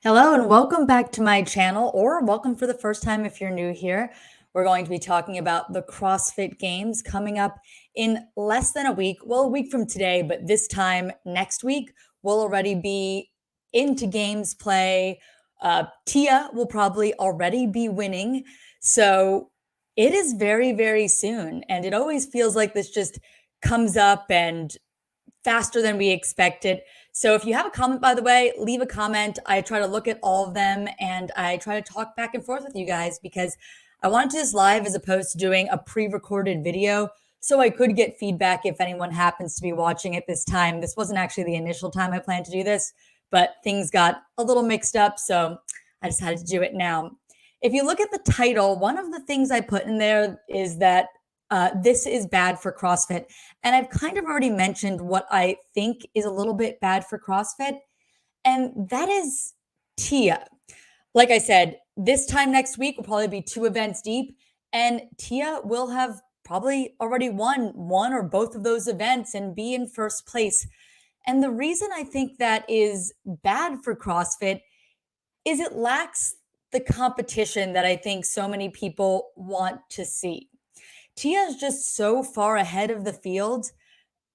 Hello and welcome back to my channel, or welcome for the first time if you're new here. We're going to be talking about the CrossFit Games coming up in less than a week. Well, a week from today, but this time next week, we'll already be into games play. Tia will probably already be winning. So it is very, very soon. And it always feels like this just comes up and faster than we expected. So if you have a comment, by the way, leave a comment. I try to look at all of them and I try to talk back and forth with you guys because I wanted to do this live as opposed to doing a pre-recorded video so I could get feedback if anyone happens to be watching at this time. This wasn't actually the initial time I planned to do this, but things got a little mixed up, so I decided to do it now. If you look at the title, one of the things I put in there is that this is bad for CrossFit. And I've kind of already mentioned what I think is a little bit bad for CrossFit, and that is Tia. Like I said, this time next week will probably be 2 events deep, and Tia will have probably already won one or both of those events and be in first place. And the reason I think that is bad for CrossFit is it lacks the competition that I think so many people want to see. Tia is just so far ahead of the field.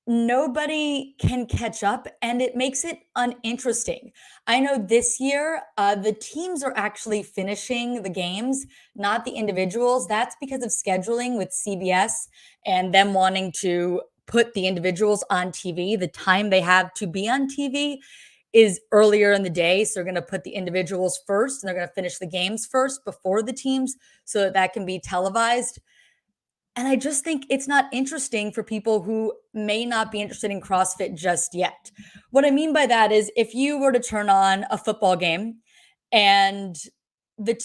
Nobody can catch up, and it makes it uninteresting. I know this year, the teams are actually finishing the games, not the individuals. That's because of scheduling with CBS and them wanting to put the individuals on TV. The time they have to be on TV is earlier in the day. So they're going to put the individuals first and they're going to finish the games first before the teams so that that can be televised. And I just think it's not interesting for people who may not be interested in CrossFit just yet. What I mean by that is if you were to turn on a football game and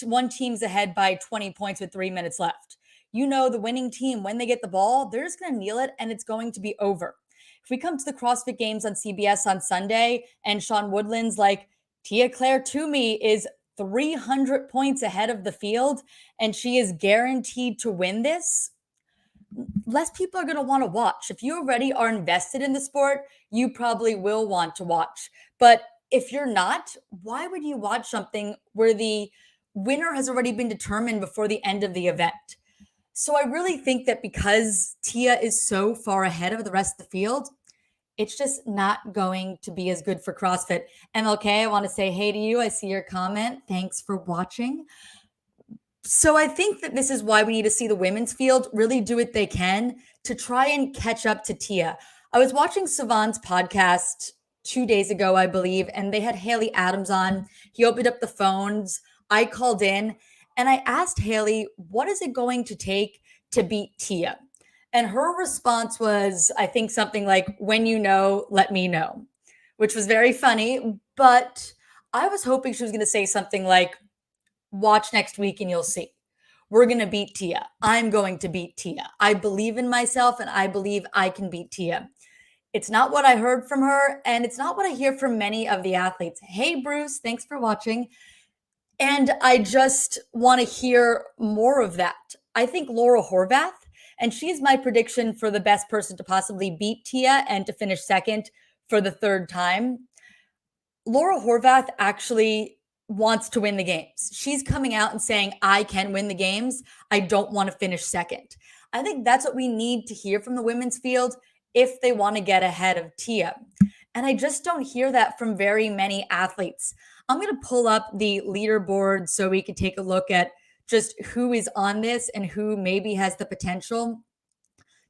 one team's ahead by 20 points with 3 minutes left, you know the winning team, when they get the ball, they're just going to kneel it and it's going to be over. If we come to the CrossFit Games on CBS on Sunday and Sean Woodland's like, Tia Claire Toomey is 300 points ahead of the field and she is guaranteed to win this, less people are going to want to watch. If you already are invested in the sport, you probably will want to watch. But if you're not, why would you watch something where the winner has already been determined before the end of the event? So I really think that because Tia is so far ahead of the rest of the field, it's just not going to be as good for CrossFit. MLK, I want to say hey to you. I see your comment. Thanks for watching. So I think that this is why we need to see the women's field really do what they can to try and catch up to Tia. I was watching Savant's podcast 2 days ago, I believe, and they had Haley Adams on. He opened up the phones. I called in and I asked Haley, what is it going to take to beat Tia? And her response was, I think something like, when you know, let me know, which was very funny. But I was hoping she was going to say something like, watch next week and you'll see. We're going to beat Tia. I'm going to beat Tia. I believe in myself and I believe I can beat Tia. It's not what I heard from her, and it's not what I hear from many of the athletes. Hey, Bruce, thanks for watching. And I just want to hear more of that. I think Laura Horvath, and she's my prediction for the best person to possibly beat Tia and to finish second for the third time. Laura Horvath actually wants to win the games. She's coming out and saying, I can win the games. I don't want to finish second. I think that's what we need to hear from the women's field if they want to get ahead of Tia. And I just don't hear that from very many athletes. I'm going to pull up the leaderboard so we can take a look at just who is on this and who maybe has the potential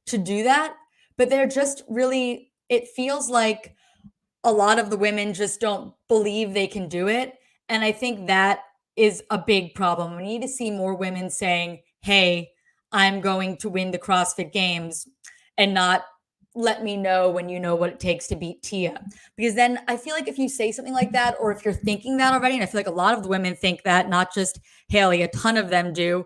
to do that. But they're just really, it feels like a lot of the women just don't believe they can do it. And I think that is a big problem. We need to see more women saying, hey, I'm going to win the CrossFit Games, and not let me know when you know what it takes to beat Tia. Because then I feel like if you say something like that, or if you're thinking that already, and I feel like a lot of the women think that, not just Haley, a ton of them do,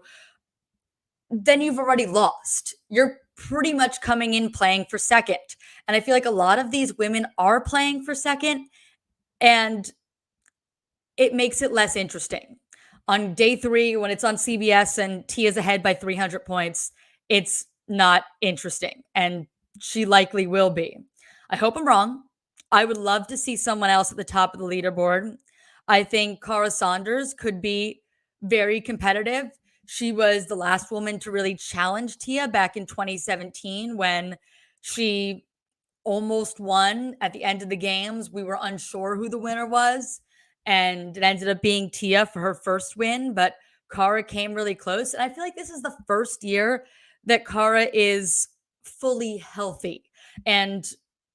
then you've already lost. You're pretty much coming in playing for second. And I feel like a lot of these women are playing for second, and it makes it less interesting. On day 3, when it's on CBS and Tia's ahead by 300 points, it's not interesting. And she likely will be. I hope I'm wrong. I would love to see someone else at the top of the leaderboard. I think Cara Saunders could be very competitive. She was the last woman to really challenge Tia back in 2017 when she almost won at the end of the games. We were unsure who the winner was, and it ended up being Tia for her first win, but Cara came really close. And I feel like this is the first year that Cara is fully healthy and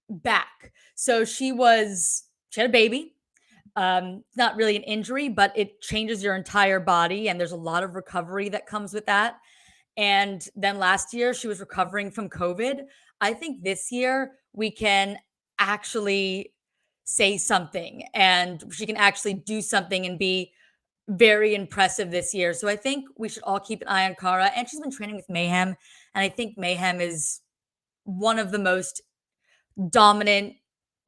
back. So she had a baby. Not really an injury, but it changes your entire body, and there's a lot of recovery that comes with that. And then last year, she was recovering from COVID. I think this year we can actually say something and she can actually do something and be very impressive this year. So I think we should all keep an eye on Cara. And she's been training with Mayhem. And I think Mayhem is one of the most dominant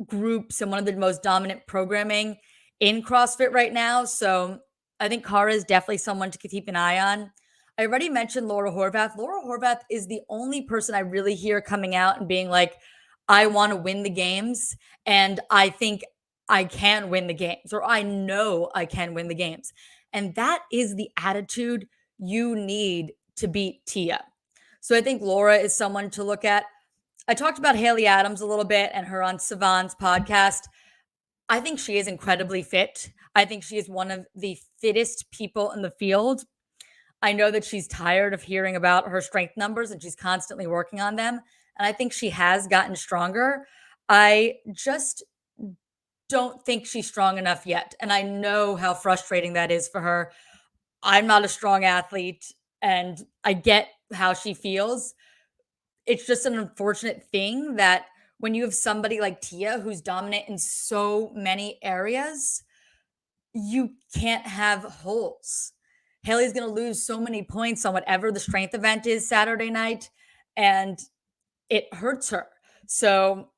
groups and one of the most dominant programming in CrossFit right now. So I think Cara is definitely someone to keep an eye on. I already mentioned Laura Horvath. Laura Horvath is the only person I really hear coming out and being like, I want to win the games. And I think I can win the games, or I know I can win the games. And that is the attitude you need to beat Tia. So I think Laura is someone to look at. I talked about Haley Adams a little bit and her on Savan's podcast. I think she is incredibly fit. I think she is one of the fittest people in the field. I know that she's tired of hearing about her strength numbers and she's constantly working on them. And I think she has gotten stronger. I just don't think she's strong enough yet. And I know how frustrating that is for her. I'm not a strong athlete and I get how she feels. It's just an unfortunate thing that when you have somebody like Tia who's dominant in so many areas, you can't have holes. Haley's going to lose so many points on whatever the strength event is Saturday night, and it hurts her. So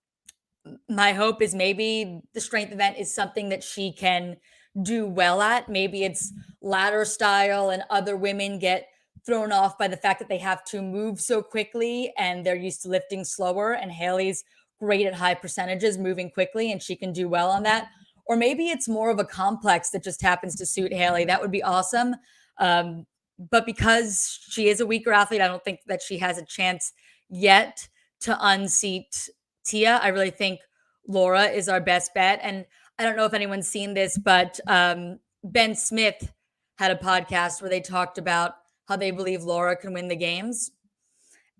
my hope is maybe the strength event is something that she can do well at. Maybe it's ladder style and other women get thrown off by the fact that they have to move so quickly and they're used to lifting slower. And Haley's great at high percentages, moving quickly, and she can do well on that. Or maybe it's more of a complex that just happens to suit Haley. That would be awesome. But because she is a weaker athlete, I don't think that she has a chance yet to unseat Tia. I really think Laura is our best bet. And I don't know if anyone's seen this, but Ben Smith had a podcast where they talked about how they believe Laura can win the games.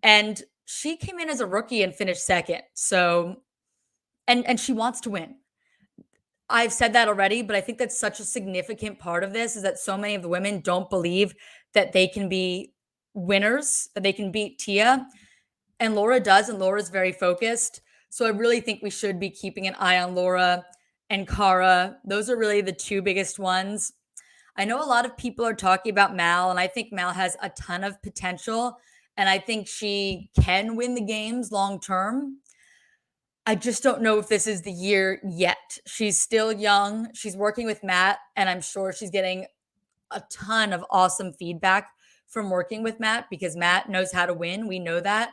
And she came in as a rookie and finished second. So, and she wants to win. I've said that already, but I think that's such a significant part of this is that so many of the women don't believe that they can be winners, that they can beat Tia. And Laura does, and Laura's very focused. So I really think we should be keeping an eye on Laura and Cara. Those are really the two biggest ones. I know a lot of people are talking about Mal, and I think Mal has a ton of potential. And I think she can win the games long term. I just don't know if this is the year yet. She's still young. She's working with Matt, and I'm sure she's getting a ton of awesome feedback from working with Matt because Matt knows how to win. We know that.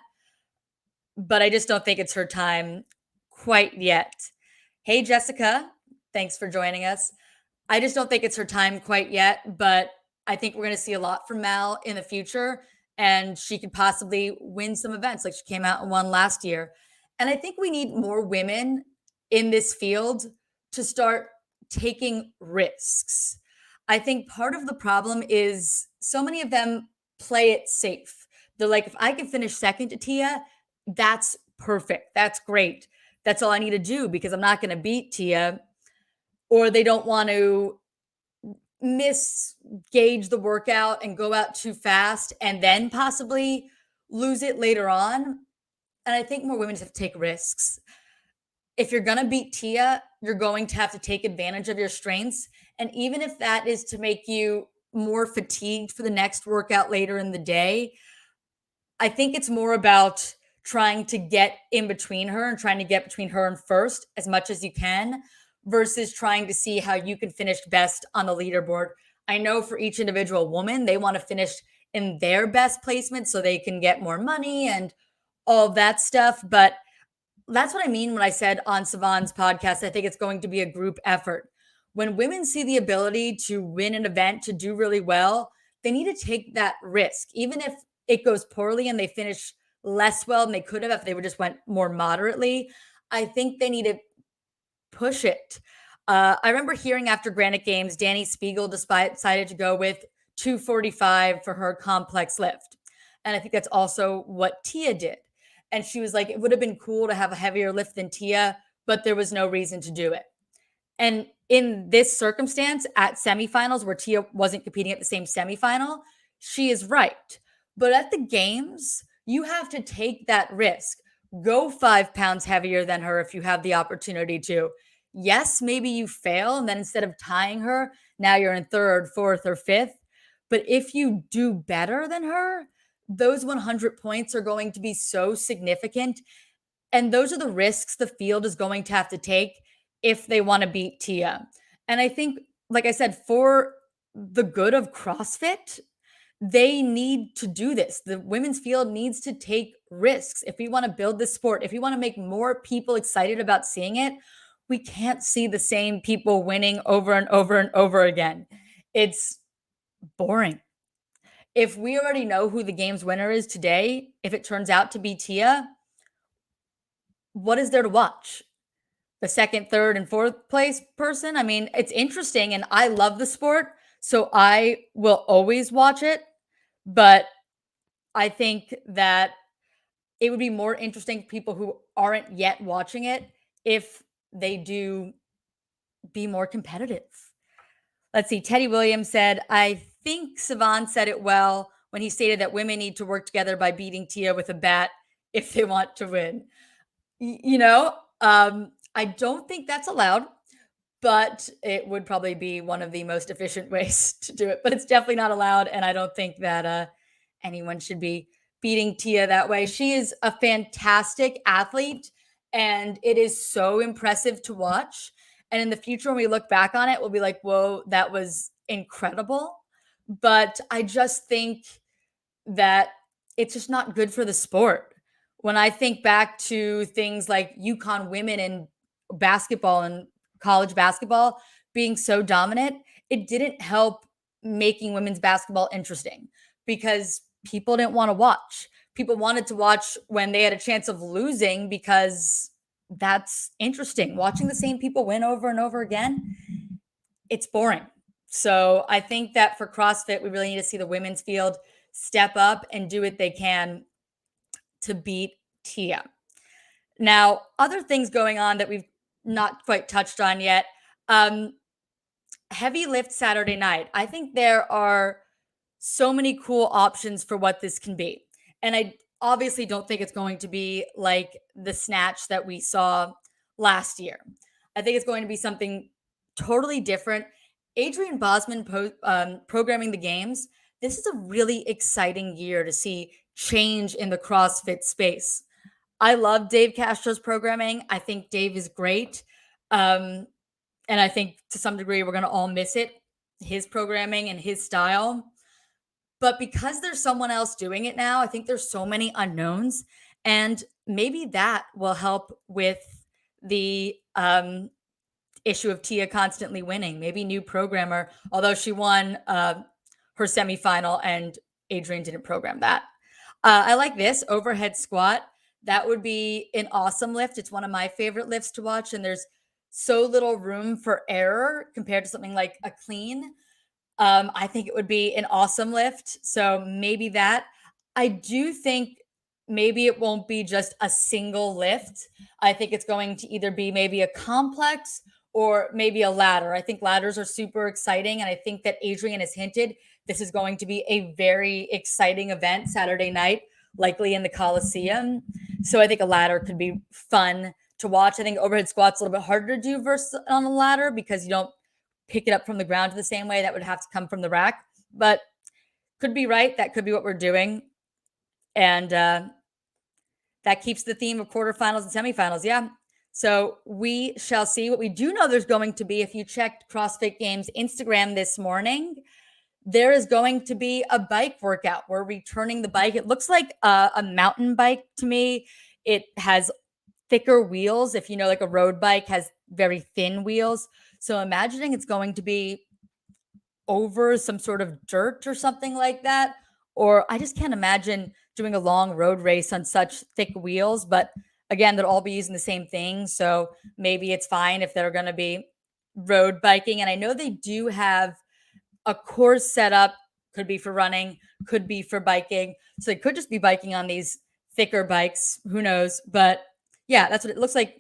But I just don't think it's her time quite yet. Hey, Jessica. Thanks for joining us. I just don't think it's her time quite yet, but I think we're going to see a lot from Mal in the future, and she could possibly win some events like she came out and won last year. And I think we need more women in this field to start taking risks. I think part of the problem is so many of them play it safe. They're like, if I can finish second to Tia, that's perfect. That's great. That's all I need to do because I'm not going to beat Tia. Or they don't want to misgauge the workout and go out too fast and then possibly lose it later on. And I think more women have to take risks. If you're going to beat Tia, you're going to have to take advantage of your strengths. And even if that is to make you more fatigued for the next workout later in the day, I think it's more about trying to get in between her and trying to get between her and first as much as you can versus trying to see how you can finish best on the leaderboard. I know for each individual woman, they want to finish in their best placement so they can get more money and all of that stuff. But that's what I mean when I said on Savan's podcast, I think it's going to be a group effort. When women see the ability to win an event, to do really well, they need to take that risk. Even if it goes poorly and they finish less well than they could have if they would just went more moderately, I think they need to push it. I remember hearing after Granite Games, Danny Spiegel decided to go with 245 for her complex lift. And I think that's also what Tia did. And she was like, it would have been cool to have a heavier lift than Tia, but there was no reason to do it. And in this circumstance at semifinals where Tia wasn't competing at the same semifinal, she is right. But at the games, you have to take that risk. Go 5 pounds heavier than her if you have the opportunity to. Yes, maybe you fail. And then instead of tying her, now you're in third, fourth, or fifth. But if you do better than her, those 100 points are going to be so significant. And those are the risks the field is going to have to take if they want to beat Tia. And I think, like I said, for the good of CrossFit, they need to do this. The women's field needs to take risks. If we want to build this sport, if we want to make more people excited about seeing it, we can't see the same people winning over and over and over again. It's boring. If we already know who the game's winner is today, if it turns out to be Tia, what is there to watch? The second, third, and fourth place person? I mean, it's interesting and I love the sport, so I will always watch it. But I think that it would be more interesting for people who aren't yet watching it if they do be more competitive. Let's see. Teddy Williams said, I think Savan said it well when he stated that women need to work together by beating Tia with a bat if they want to win. I don't think that's allowed, but it would probably be one of the most efficient ways to do it. But it's definitely not allowed. And I don't think that anyone should be beating Tia that way. She is a fantastic athlete, and it is so impressive to watch. And in the future, when we look back on it, we'll be like, whoa, that was incredible. But I just think that it's just not good for the sport. When I think back to things like UConn women in basketball and college basketball being so dominant, it didn't help making women's basketball interesting because people didn't want to watch. People wanted to watch when they had a chance of losing because that's interesting. Watching the same people win over and over again, it's boring. So I think that for CrossFit, we really need to see the women's field step up and do what they can to beat Tia. Now, other things going on that we've not quite touched on yet. Heavy lift Saturday night. I think there are so many cool options for what this can be. And I obviously don't think it's going to be like the snatch that we saw last year. I think it's going to be something totally different. Adrian Bosman programming the games. This is a really exciting year to see change in the CrossFit space. I love Dave Castro's programming. I think Dave is great. And I think to some degree, we're going to all miss it, his programming and his style. But because there's someone else doing it now, I think there's so many unknowns. And maybe that will help with the issue of Tia constantly winning. Maybe new programmer, although she won her semifinal and Adrian didn't program that. I like this overhead squat. That would be an awesome lift. It's one of my favorite lifts to watch. And there's so little room for error compared to something like a clean. I think it would be an awesome lift. So maybe that. I do think maybe it won't be just a single lift. I think it's going to either be maybe a complex or maybe a ladder. I think ladders are super exciting. And I think that Adrian has hinted this is going to be a very exciting event Saturday night, likely in the Coliseum. So I think a ladder could be fun to watch. I think overhead squat's a little bit harder to do versus on a ladder because you don't pick it up from the ground the same way. That would have to come from the rack, but could be right. That could be what we're doing. And that keeps the theme of quarterfinals and semifinals. Yeah. So we shall see. What we do know there's going to be, if you checked CrossFit Games Instagram this morning, there is going to be a bike workout. We're returning the bike. It looks like a mountain bike to me. It has thicker wheels. If you know, like a road bike has very thin wheels. So imagining it's going to be over some sort of dirt or something like that. Or I just can't imagine doing a long road race on such thick wheels. But again, they'll all be using the same thing. So maybe it's fine if they're going to be road biking. And I know they do have a course set up, could be for running, could be for biking. So they could just be biking on these thicker bikes. Who knows? But yeah, that's what it looks like.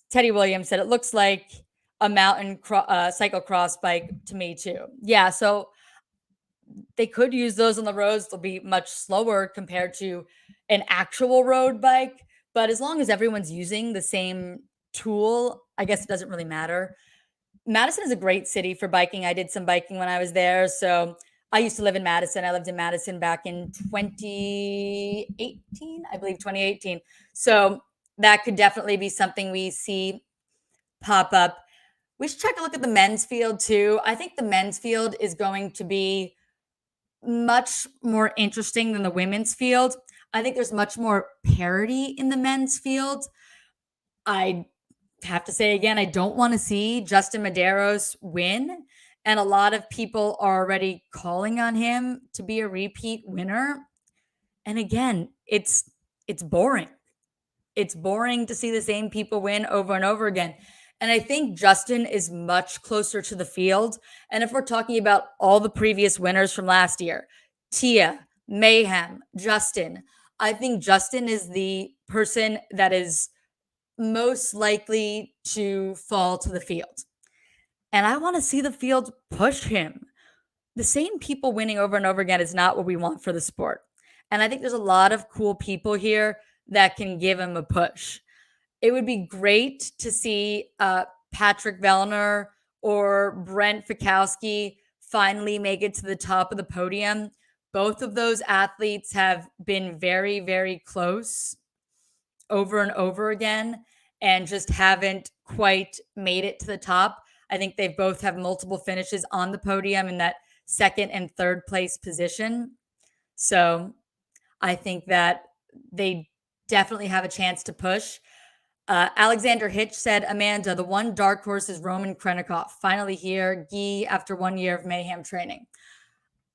Teddy Williams said it looks like a mountain cyclocross bike to me too. Yeah, so they could use those on the roads. They'll be much slower compared to an actual road bike. But as long as everyone's using the same tool, I guess it doesn't really matter. Madison is a great city for biking. I did some biking when I was there. So I used to live in Madison. I lived in Madison back in 2018, I believe 2018. So that could definitely be something we see pop up. We should take a look at the men's field too. I think the men's field is going to be much more interesting than the women's field. I think there's much more parity in the men's field. I have to say again, I don't want to see Justin Medeiros win. And a lot of people are already calling on him to be a repeat winner. And again, it's boring. It's boring to see the same people win over and over again. And I think Justin is much closer to the field. And if we're talking about all the previous winners from last year, Tia, Mayhem, Justin, I think Justin is the person that is most likely to fall to the field. And I want to see the field push him. The same people winning over and over again is not what we want for the sport. And I think there's a lot of cool people here that can give him a push. It would be great to see Patrick Vellner or Brent Fikowski finally make it to the top of the podium. Both of those athletes have been very, very close over and over again and just haven't quite made it to the top. I think they both have multiple finishes on the podium in that second and third place position. So I think that they definitely have a chance to push. Alexander Hitch said, Amanda, the one dark horse is Roman Krennikov. Finally here, Guy, after 1 year of mayhem training.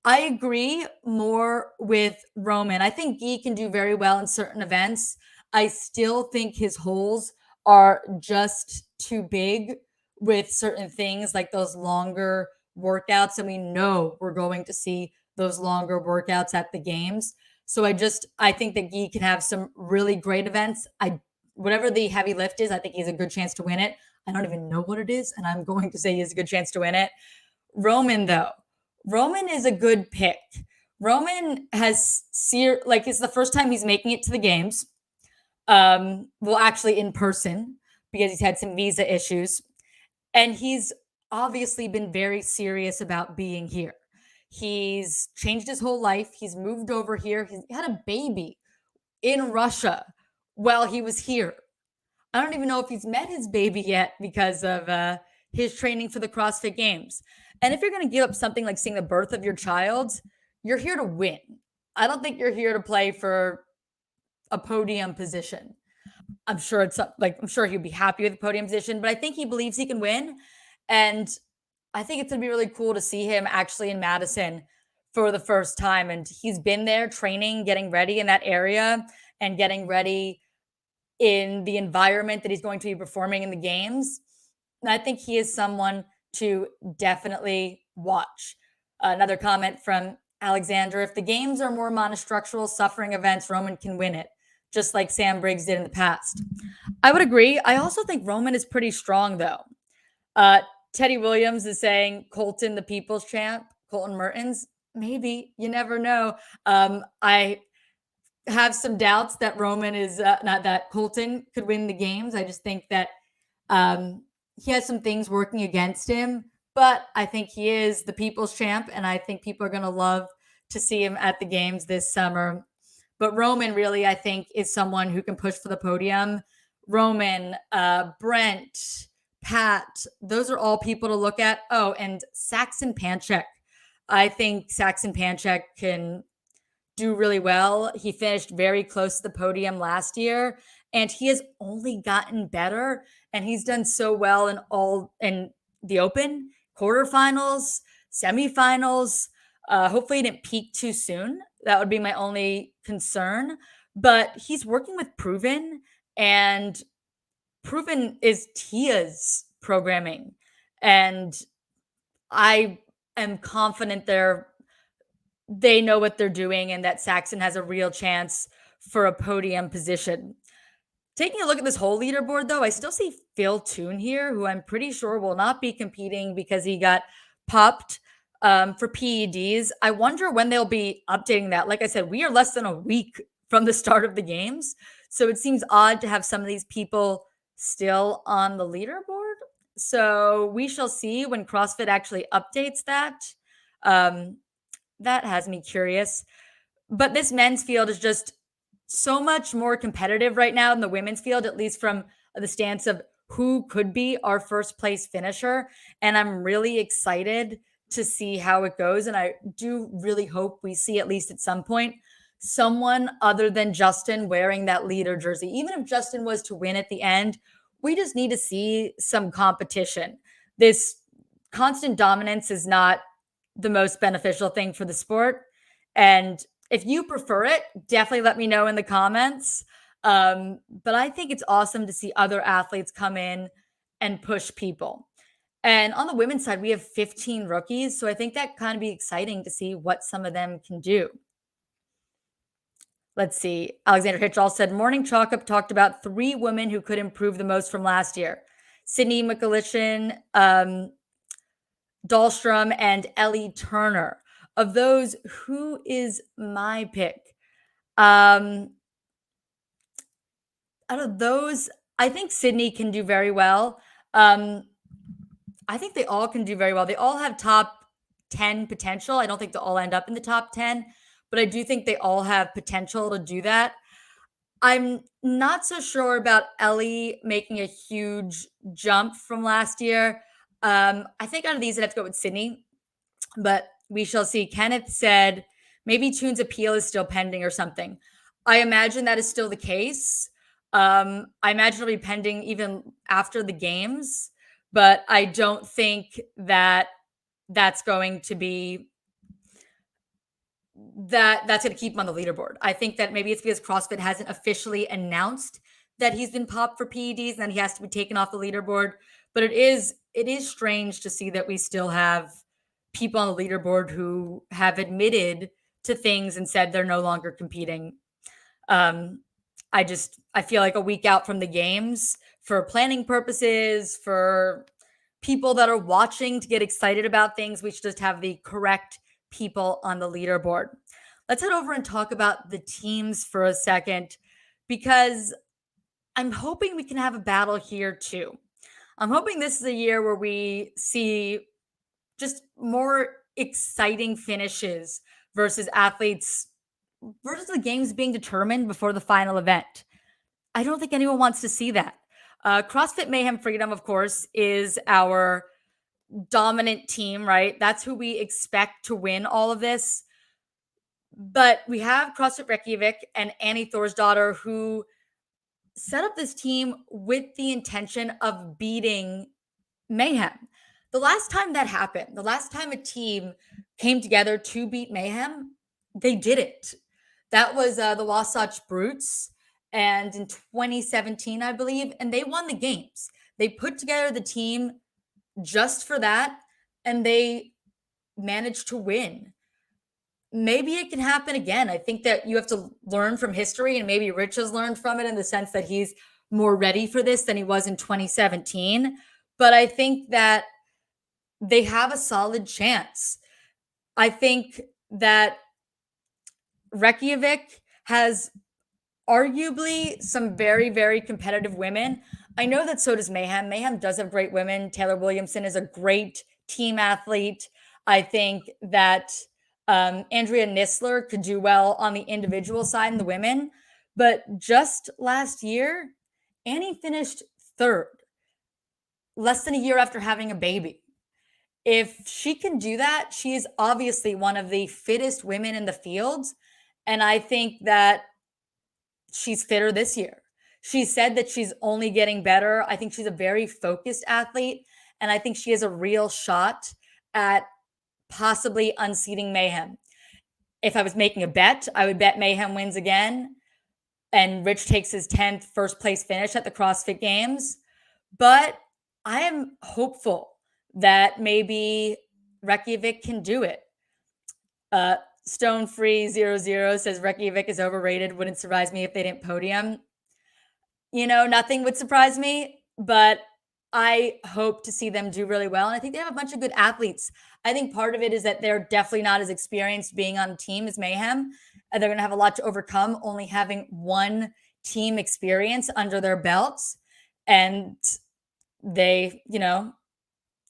I agree more with Roman. I think Guy can do very well in certain events. I still think his holes are just too big with certain things like those longer workouts. And we know we're going to see those longer workouts at the games. So I think that Guy can have some really great events. Whatever the heavy lift is, I think he has a good chance to win it. I don't even know what it is, and I'm going to say he has a good chance to win it. Roman, though, Roman is a good pick. Roman has it's the first time he's making it to the games. Well, actually in person, because he's had some visa issues. And he's obviously been very serious about being here. He's changed his whole life. He's moved over here. He had a baby in Russia while he was here. I don't even know if he's met his baby yet because of his training for the CrossFit Games. And if you're going to give up something like seeing the birth of your child, you're here to win. I don't think you're here to play for a podium position. I'm sure he'd be happy with the podium position, but I think he believes he can win. And I think it's going to be really cool to see him actually in Madison for the first time. And he's been there training, getting ready in that area and getting ready in the environment that he's going to be performing in the games. And I think he is someone to definitely watch. Another comment from Alexander, if the games are more monostructural suffering events, Roman can win it, just like Sam Briggs did in the past. I would agree. I also think Roman is pretty strong, though. Teddy Williams is saying Colton, the people's champ, Colton Mertens. Maybe. You never know. I have some doubts that Roman is not that Colton could win the games. I just think that he has some things working against him, but I think he is the people's champ, and I think people are going to love to see him at the games this summer. But Roman really, I think, is someone who can push for the podium. Roman, Brent, Pat, those are all people to look at. Oh, and Saxon Panchek. I think Saxon Panchek can do really well. He finished very close to the podium last year. and he has only gotten better. And he's done so well in the Open, quarterfinals, semifinals. Hopefully, he didn't peak too soon. That would be my only concern. But he's working with Proven, and Proven is Tia's programming. And I am confident they know what they're doing and that Saxon has a real chance for a podium position. Taking a look at this whole leaderboard, though, I still see Phil Toon here, who I'm pretty sure will not be competing because he got popped for PEDs. I wonder when they'll be updating that. Like I said, we are less than a week from the start of the games. So it seems odd to have some of these people still on the leaderboard. So we shall see when CrossFit actually updates that. Um, that has me curious. But this men's field is just so much more competitive right now than the women's field, at least from the stance of who could be our first place finisher. And I'm really excited to see how it goes. And I do really hope we see, at least at some point, someone other than Justin wearing that leader jersey. Even if Justin was to win at the end, we just need to see some competition. This constant dominance is not the most beneficial thing for the sport. And if you prefer it, definitely let me know in the comments. But I think it's awesome to see other athletes come in and push people. And on the women's side, we have 15 rookies. So I think that kind of be exciting to see what some of them can do. Let's see. Alexander Hitchell said Morning Chalk Up talked about 3 women who could improve the most from last year: Sydney McAlishan, Dahlstrom, and Ellie Turner. Of those, who is my pick? Out of those, I think Sydney can do very well. I think they all can do very well. They all have top 10 potential. I don't think they'll all end up in the top 10, but I do think they all have potential to do that. I'm not so sure about Ellie making a huge jump from last year. I think out of these, I'd have to go with Sydney, but we shall see. Kenneth said maybe Toon's appeal is still pending or something. I imagine that is still the case. I imagine it'll be pending even after the games, but I don't think that that's going to be that's going to keep him on the leaderboard. I think that maybe it's because CrossFit hasn't officially announced that he's been popped for PEDs and then he has to be taken off the leaderboard. But it is strange to see that we still have people on the leaderboard who have admitted to things and said they're no longer competing. I feel like a week out from the games, for planning purposes, for people that are watching to get excited about things, we should just have the correct people on the leaderboard. Let's head over and talk about the teams for a second, because I'm hoping we can have a battle here too. I'm hoping this is a year where we see just more exciting finishes versus athletes versus the games being determined before the final event. I don't think anyone wants to see that. CrossFit Mayhem Freedom, of course, is our dominant team, right? That's who we expect to win all of this. But we have CrossFit Reykjavik and Annie Thorsdottir, who set up this team with the intention of beating Mayhem. The last time that happened, the last time a team came together to beat Mayhem, they did it. That was the Wasatch Brutes, and in 2017, I believe, and they won the games. They put together the team just for that, and they managed to win. Maybe it can happen again. I think that you have to learn from history, and maybe Rich has learned from it in the sense that he's more ready for this than he was in 2017. But I think that they have a solid chance. I think that Reykjavik has arguably some very, very competitive women. I know that so does Mayhem. Mayhem does have great women. Taylor Williamson is a great team athlete. I think that Andrea Nisler could do well on the individual side and the women. But just last year, Annie finished 3rd, less than a year after having a baby. If she can do that, she is obviously one of the fittest women in the field. And I think that she's fitter this year. She said that she's only getting better. I think she's a very focused athlete, and I think she has a real shot at possibly unseating Mayhem. If I was making a bet, I would bet Mayhem wins again and Rich takes his 10th first place finish at the CrossFit Games. But I am hopeful that maybe Reykjavik can do it. Stone Free 00 says Reykjavik is overrated. Wouldn't surprise me if they didn't podium. Nothing would surprise me, but I hope to see them do really well. And I think they have a bunch of good athletes. I think part of it is that they're definitely not as experienced being on a team as Mayhem. And they're going to have a lot to overcome, only having one team experience under their belts. And they,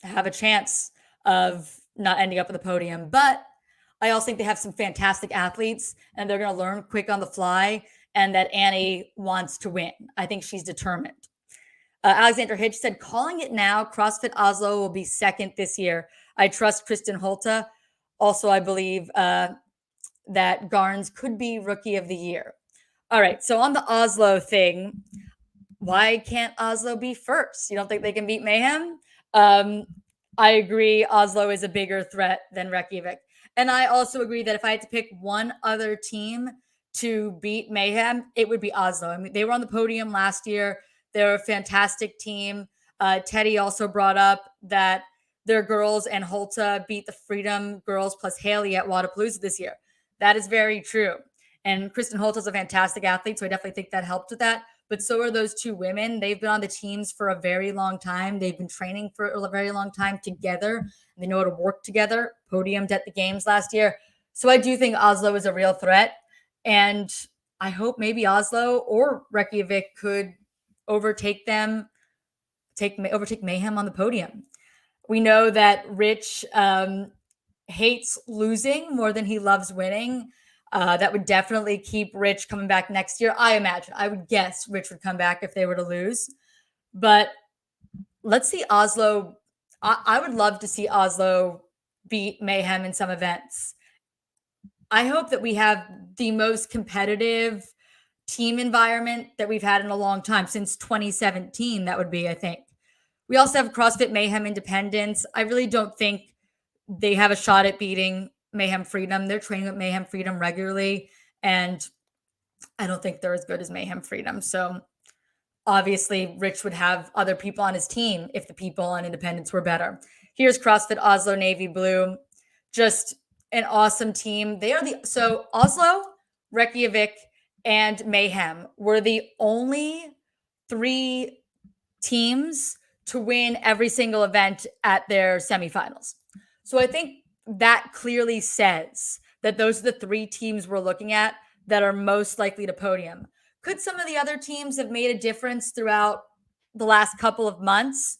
have a chance of not ending up at the podium. But I also think they have some fantastic athletes and they're going to learn quick on the fly, and that Annie wants to win. I think she's determined. Alexander Hitch said, calling it now, CrossFit Oslo will be second this year. I trust Kristen Holta. Also, I believe that Garns could be rookie of the year. All right. So on the Oslo thing, why can't Oslo be first? You don't think they can beat Mayhem? I agree. Oslo is a bigger threat than Reykjavik. And I also agree that if I had to pick one other team to beat Mayhem, it would be Oslo. I mean, they were on the podium last year. They're a fantastic team. Teddy also brought up that their girls and Holta beat the Freedom girls plus Haley at Wadapalooza this year. That is very true. And Kristen Holta is a fantastic athlete, so I definitely think that helped with that. But so are those two women. They've been on the teams for a very long time. They've been training for a very long time together. They know how to work together. Podiumed at the games last year. So I do think Oslo is a real threat. And I hope maybe Oslo or Reykjavik could overtake them, overtake Mayhem on the podium. We know that Rich hates losing more than he loves winning. That would definitely keep Rich coming back next year. I would guess Rich would come back if they were to lose. But let's see Oslo. I would love to see Oslo beat Mayhem in some events. I hope that we have the most competitive team environment that we've had in a long time, since 2017. That would be, I think. We also have CrossFit Mayhem Independence. I really don't think they have a shot at beating Mayhem Freedom. They're training with Mayhem Freedom regularly, and I don't think they're as good as Mayhem Freedom. So obviously Rich would have other people on his team if the people on Independence were better. Here's CrossFit Oslo Navy Blue. Just an awesome team. So Oslo, Reykjavik, and Mayhem were the only three teams to win every single event at their semifinals. So I think that clearly says that those are the three teams we're looking at that are most likely to podium. Could some of the other teams have made a difference throughout the last couple of months?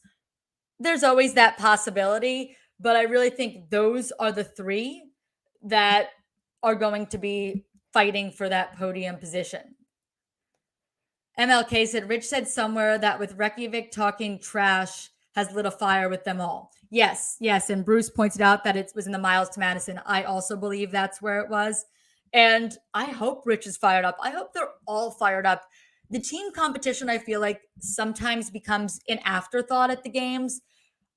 There's always that possibility, but I really think those are the three that are going to be fighting for that podium position. MLK said, Rich said somewhere that with Reykjavik talking trash has lit a fire with them all. Yes. And Bruce pointed out that it was in the miles to Madison. I also believe that's where it was. And I hope Rich is fired up. I hope they're all fired up. The team competition, I feel like, sometimes becomes an afterthought at the games.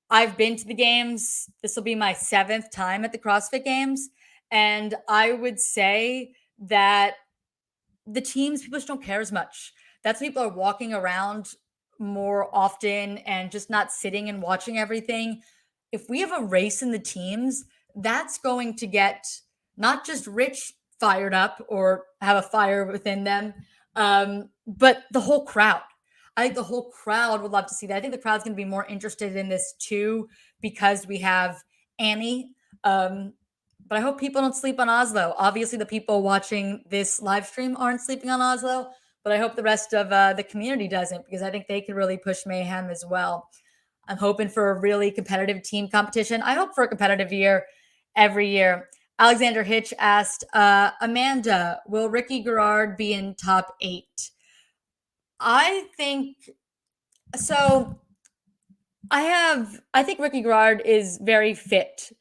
I've been to the games. This will be my 7th time at the CrossFit Games. And I would say that the teams, people just don't care as much. That's people are walking around more often and just not sitting and watching everything. If we have a race in the teams, that's going to get not just Rich fired up or have a fire within them, but the whole crowd. I think the whole crowd would love to see that. I think the crowd's going to be more interested in this too, because we have Annie. But I hope people don't sleep on Oslo. Obviously, the people watching this live stream aren't sleeping on Oslo, but I hope the rest of the community doesn't, because I think they could really push Mayhem as well. I'm hoping for a really competitive team competition. I hope for a competitive year every year. Alexander Hitch asked, Amanda, will Ricky Garrard be in top 8? I think so. I think Ricky Garrard is very fit.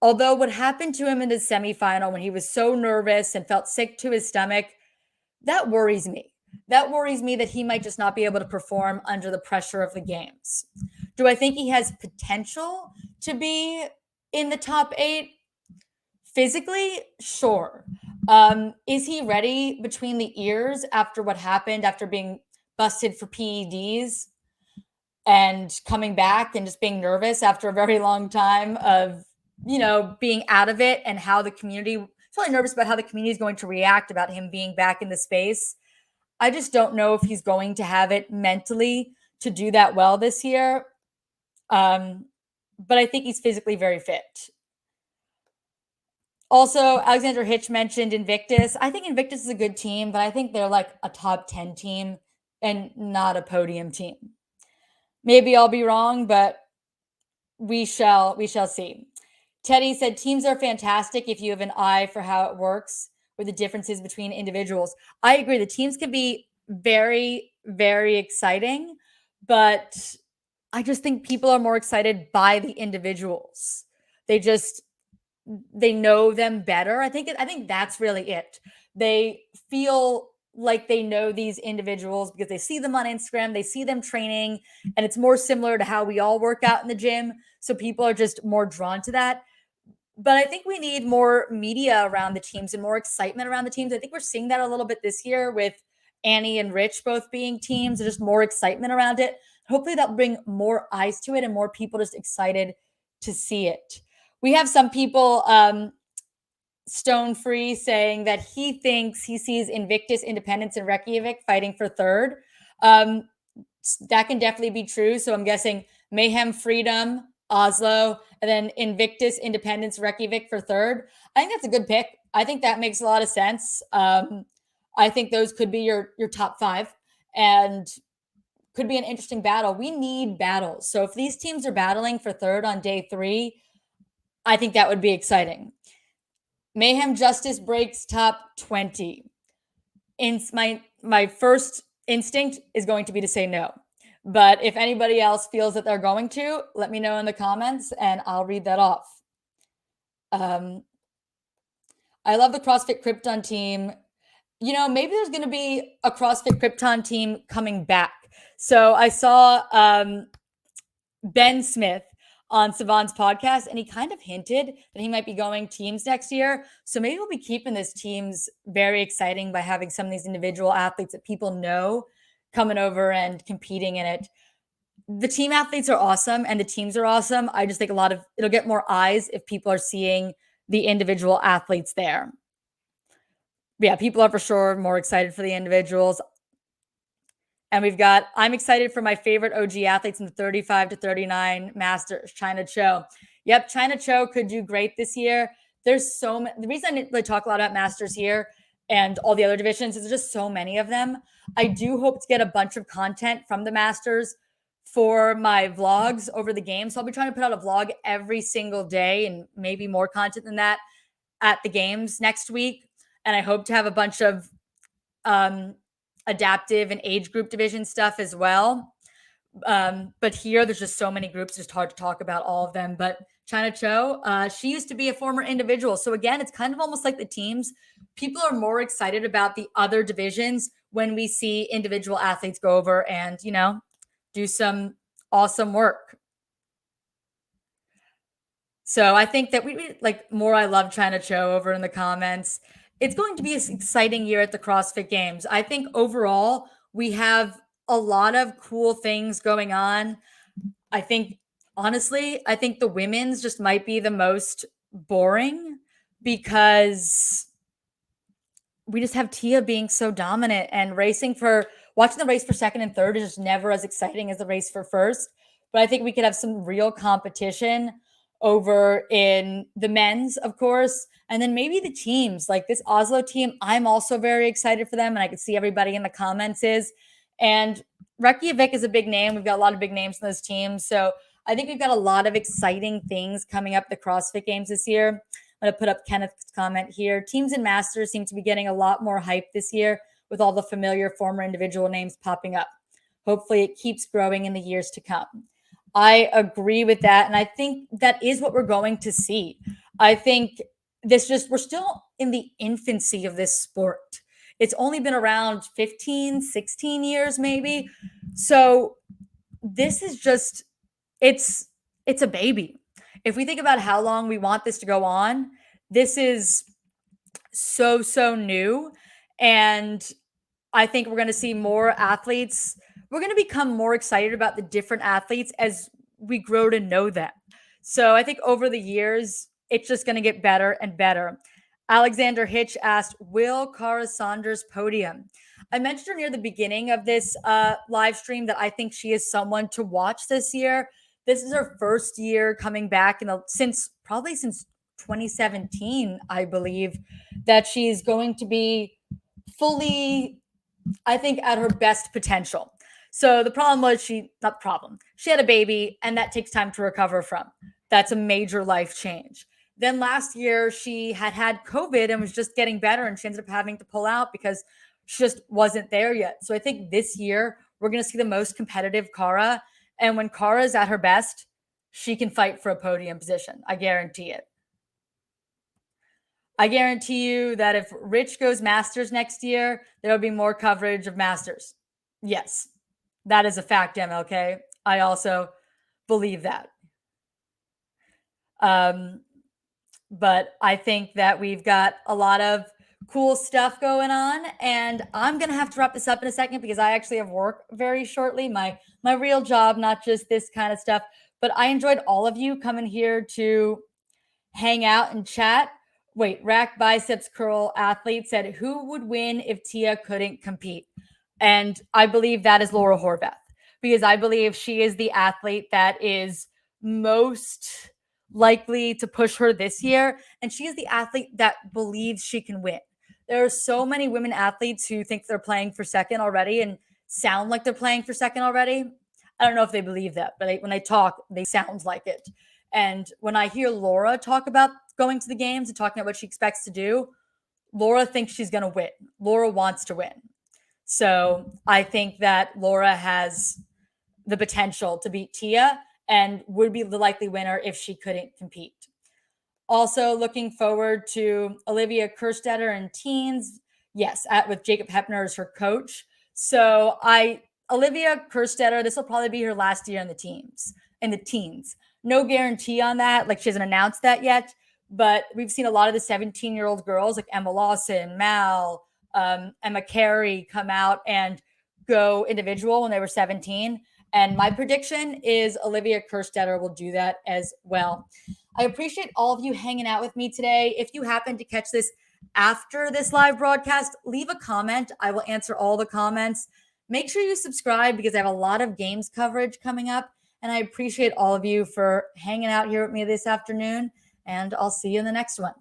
Although what happened to him in his semifinal when he was so nervous and felt sick to his stomach, that worries me. that worries me that he might just not be able to perform under the pressure of the games. Do I think he has potential to be in the top 8? Physically, sure. Is he ready between the ears after what happened, after being busted for PEDs and coming back and just being nervous after a very long time of, being out of it, and how the community, really nervous about how the community is going to react about him being back in the space. I just don't know if he's going to have it mentally to do that well this year. But I think he's physically very fit. Also, Alexander Hitch mentioned Invictus. I think Invictus is a good team, but I think they're like a top 10 team and not a podium team. Maybe I'll be wrong, but we shall see. Teddy said teams are fantastic if you have an eye for how it works or the differences between individuals. I agree. The teams can be very, very exciting, but I just think people are more excited by the individuals. They know them better. I think that's really it. They feel like they know these individuals because they see them on Instagram, they see them training, and it's more similar to how we all work out in the gym. So people are just more drawn to that. But I think we need more media around the teams and more excitement around the teams. I think we're seeing that a little bit this year with Annie and Rich both being teams, and just more excitement around it. Hopefully that'll bring more eyes to it and more people just excited to see it. We have some people, Stone Free, saying that he thinks he sees Invictus, Independence, and Reykjavik fighting for third. That can definitely be true. So I'm guessing Mayhem, Freedom, Oslo, and then Invictus, Independence, Reykjavik for third. I think that's a good pick. I think that makes a lot of sense. I think those could be your top 5 and could be an interesting battle. We need battles. So if these teams are battling for third on day 3, I think that would be exciting. Mayhem Justice breaks top 20. My first instinct is going to be to say no. But if anybody else feels that they're going to, let me know in the comments and I'll read that off. I love the CrossFit Krypton team. Maybe there's going to be a CrossFit Krypton team coming back. So I saw Ben Smith on Savan's podcast, and he kind of hinted that he might be going teams next year. So maybe we'll be keeping this teams very exciting by having some of these individual athletes that people know coming over and competing in it. The team athletes are awesome and the teams are awesome. I just think it'll get more eyes if people are seeing the individual athletes there. But yeah, people are for sure more excited for the individuals. And I'm excited for my favorite OG athletes in the 35 to 39 Masters, China Cho. Yep, China Cho could do great this year. There's so many. The reason I didn't really talk a lot about Masters here and all the other divisions is there's just so many of them. I do hope to get a bunch of content from the Masters for my vlogs over the game. So I'll be trying to put out a vlog every single day and maybe more content than that at the games next week. And I hope to have a bunch of adaptive and age group division stuff as well. But here there's just so many groups, it's hard to talk about all of them. But China Cho, she used to be a former individual. So again, it's kind of almost like the teams. People are more excited about the other divisions when we see individual athletes go over and, do some awesome work. So I think that we like more. I love China Cho over in the comments. It's going to be an exciting year at the CrossFit Games. I think overall we have a lot of cool things going on. I think, honestly, the women's just might be the most boring because we just have Tia being so dominant, and watching the race for second and third is just never as exciting as the race for first. But I think we could have some real competition over in the men's, of course, and then maybe the teams, like this Oslo team. I'm also very excited for them, and I can see everybody in the comments is. And Reykjavik is a big name. We've got a lot of big names in those teams. So I think we've got a lot of exciting things coming up the CrossFit Games this year. I'm going to put up Kenneth's comment here. Teams and Masters seem to be getting a lot more hype this year with all the familiar former individual names popping up. Hopefully it keeps growing in the years to come. I agree with that. And I think that is what we're going to see. I think we're still in the infancy of this sport. It's only been around 15, 16 years maybe. So this is just it's a baby. If we think about how long we want this to go on, this is so new. And I think we're going to see more athletes. We're going to become more excited about the different athletes as we grow to know them. So I think over the years, it's just going to get better and better. Alexander Hitch asked, will Cara Saunders podium? I mentioned her near the beginning of this live stream that I think she is someone to watch this year. This is her first year coming back since 2017, I believe, that she's going to be fully, I think, at her best potential. So the problem was she had a baby, and that takes time to recover from. That's a major life change. Then last year she had COVID and was just getting better, and she ended up having to pull out because she just wasn't there yet. So I think this year we're going to see the most competitive Cara. And when Cara is at her best, she can fight for a podium position. I guarantee it. I guarantee you that if Rich goes Masters next year, there'll be more coverage of Masters. Yes, that is a fact, MLK. I also believe that. But I think that we've got a lot of cool stuff going on, and I'm going to have to wrap this up in a second because I actually have work very shortly, my real job, not just this kind of stuff. But I enjoyed all of you coming here to hang out and chat. Wait, Rack Biceps Curl Athlete said, who would win if Tia couldn't compete? And I believe that is Laura Horvath, because I believe she is the athlete that is most likely to push her this year. And she is the athlete that believes she can win. There are so many women athletes who think they're playing for second already and sound like they're playing for second already. I don't know if they believe that, but when they talk, they sound like it. And when I hear Laura talk about going to the games and talking about what she expects to do, Laura thinks she's going to win. Laura wants to win. So I think that Laura has the potential to beat Tia and would be the likely winner if she couldn't compete. Also looking forward to Olivia Kerstetter in teens. Yes, with Jacob Hepner as her coach. So Olivia Kerstetter, this will probably be her last year in the teens. No guarantee on that. Like, she hasn't announced that yet, but we've seen a lot of the 17-year-old girls like Emma Lawson, Mal, Emma Carey come out and go individual when they were 17. And my prediction is Olivia Kerstetter will do that as well. I appreciate all of you hanging out with me today. If you happen to catch this after this live broadcast, leave a comment. I will answer all the comments. Make sure you subscribe because I have a lot of games coverage coming up. And I appreciate all of you for hanging out here with me this afternoon. And I'll see you in the next one.